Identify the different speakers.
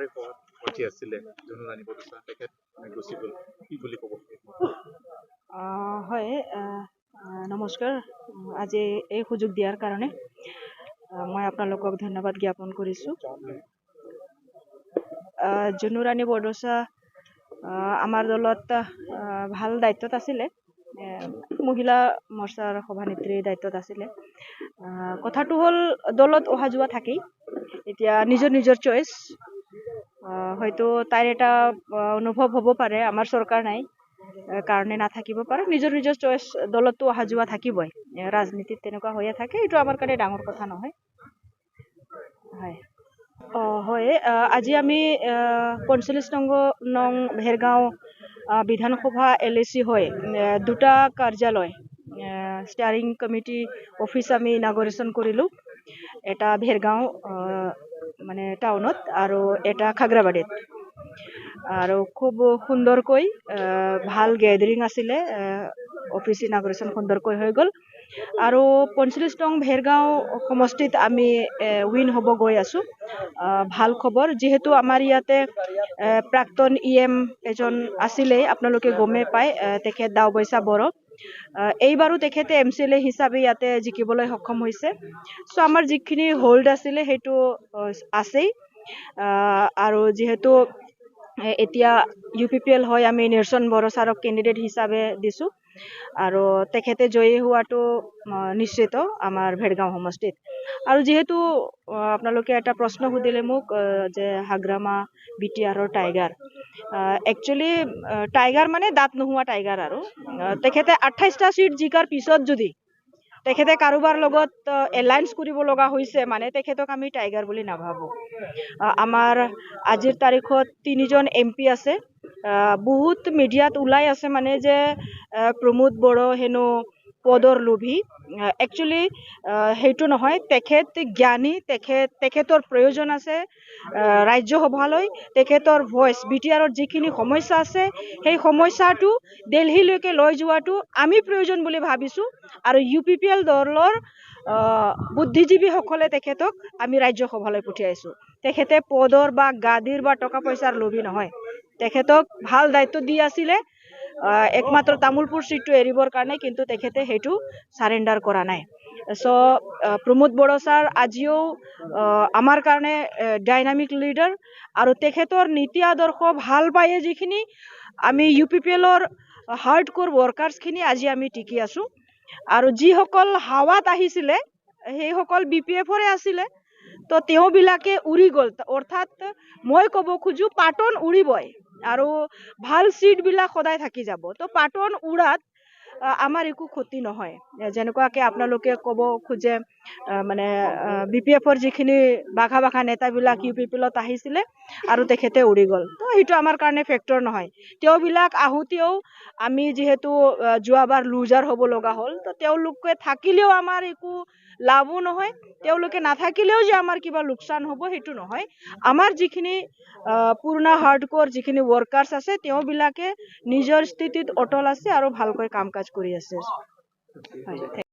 Speaker 1: আমাৰে প্ৰাৰ্থী আছিলে জনুৰাণী বৰদলৈ তেখেত গুচি গ'ল, কি বুলি ক'ব?
Speaker 2: হয়, নমস্কাৰ। আজি এই সুযোগ দিয়াৰ কাৰণে মই আপোনালোকক ধন্যবাদ জ্ঞাপন কৰিছোঁ। জনুৰাণী বৰদলৈ আমাৰ দলত ভাল দায়িত্বত আছিলে, মহিলা মৰ্চাৰ সভানেত্ৰীৰ দায়িত্বত আছিলে। কথাটো হ'ল দলত অহা যোৱা থাকেই, এতিয়া নিজৰ নিজৰ চইচ। হয়তো তাইৰ এটা অনুভৱ হ'ব পাৰে আমাৰ চৰকাৰ নাই কাৰণে নাথাকিব পাৰে, নিজৰ নিজৰ চইচ। দলতো অহা যোৱা থাকিবই, ৰাজনীতিত তেনেকুৱা হৈয়ে থাকে, এইটো আমাৰ কাৰণে ডাঙৰ কথা নহয়। হয়, হয়, আজি আমি 45 নং ভেৰগাঁও বিধানসভা LAC হৈ দুটা কাৰ্যালয়, ষ্টিয়াৰিং কমিটি অফিচ আমি ইনাগৰেশ্যন কৰিলোঁ। এটা ভেৰগাঁও মানে টাউনত আৰু এটা খাগ্ৰাবাৰীত। আৰু খুব সুন্দৰকৈ ভাল গেডাৰিং আছিলে, অফিচ ইনাগৰেশ্যন সুন্দৰকৈ হৈ গ'ল। আৰু 45 নং ভেৰগাঁও সমষ্টিত আমি উইন হ'ব গৈ আছোঁ। ভাল খবৰ, যিহেতু আমাৰ ইয়াতে প্ৰাক্তন EM এজন আছিলেই, আপোনালোকে গমেই পায়, তেখেত দাওবৈচা বড়ো। এইবাৰো তেখেতে MCLA হিচাপে ইয়াতে জিকিবলৈ সক্ষম হৈছে। চ' আমাৰ যিখিনি হোল্ড আছিলে সেইটো আছেই। আৰু যিহেতু এতিয়া UPPL হয়, আমি নিৰ্চন বড়ো ছাৰক কেণ্ডিডেট হিচাপে দিছোঁ আৰু তেখেতে জয়ী হোৱাটো নিশ্চিত আমাৰ ভেৰগাঁও সমষ্টিত। আৰু যিহেতু আপোনালোকে এটা প্ৰশ্ন সুধিলে মোক যে Hagrama BTR tiger, actually tiger মানে দাঁত নোহোৱা টাইগাৰ। আৰু তেখেতে 28টা চিট জিকাৰ পিছত যদি তেখেতে কাৰোবাৰ লগত এলায়েন্স কৰিব লগা হৈছে, মানে তেখেতক আমি টাইগাৰ বুলি নাভাবোঁ। আমাৰ আজিৰ তাৰিখত 3জন MP আছে। বহুত মিডিয়াত ওলাই আছে মানে যে প্ৰমোদ বড়ো হেনো পদৰ লোভী। একচুৱেলি সেইটো নহয়, তেখেত জ্ঞানী, তেখেতৰ প্ৰয়োজন আছে ৰাজ্যসভালৈ। তেখেতৰ ভইচ BTRৰ যিখিনি সমস্যা আছে সেই সমস্যাটো দিল্লীলৈকে লৈ যোৱাটো আমি প্ৰয়োজন বুলি ভাবিছোঁ। আৰু UPPL দলৰ বুদ্ধিজীৱীসকলে তেখেতক আমি ৰাজ্যসভালৈ পঠিয়াইছোঁ। তেখেতে পদৰ বা গাদীৰ বা টকা পইচাৰ লোভী নহয়। তেখেতক ভাল দায়িত্ব দি আছিলে, একমাত্ৰ তামোলপুৰ চিটটো এৰিবৰ কাৰণে, কিন্তু তেখেতে সেইটো চাৰেণ্ডাৰ কৰা নাই। চ' প্ৰমোদ বড়ো ছাৰ আজিও আমাৰ কাৰণে ডাইনামিক লিডাৰ। আৰু তেখেতৰ নীতি আদৰ্শ ভাল পায়ে যিখিনি আমি UPPLৰ হাৰ্ডক'ৰ ৱৰ্কাৰ্ছখিনি আজি আমি টিকি আছোঁ। আৰু যিসকল হাৱাত আহিছিলে সেইসকল BPFৰে আছিলে, তো তেওঁবিলাকে উৰি গ'ল। অৰ্থাৎ মই ক'ব খোজোঁ পাতন উৰিবই আৰু ভাল চিটবিলাক সদায় থাকি যাব। তো পাতন উৰাত আমাৰ একো ক্ষতি নহয়। যেনেকুৱাকৈ আপোনালোকে ক'ব খোজে মানে BPFৰ যিখিনি বাঘা বাঘা নেতাবিলাক UPPLত আহিছিলে আৰু তেখেতে উৰি গ'ল, তো সেইটো আমাৰ কাৰণে ফেক্টৰ নহয়। তেওঁবিলাক আহোঁতেও আমি যিহেতু যোৱাবাৰ লুজাৰ হ'ব লগা হ'ল, তো তেওঁলোকে থাকিলেও আমাৰ একো লাভো নহয়, তেওঁলোকে নাথাকিলেও যে আমাৰ কিবা লোকচান হ'ব সেইটো নহয়। আমাৰ যিখিনি পুৰণা হাৰ্ডক'ৰ যিখিনি ৱৰ্কাৰ্ছ আছে তেওঁবিলাকে নিজৰ স্থিতিত অটল আছে আৰু ভালকৈ কাম কাজ কৰি আছে। হয়।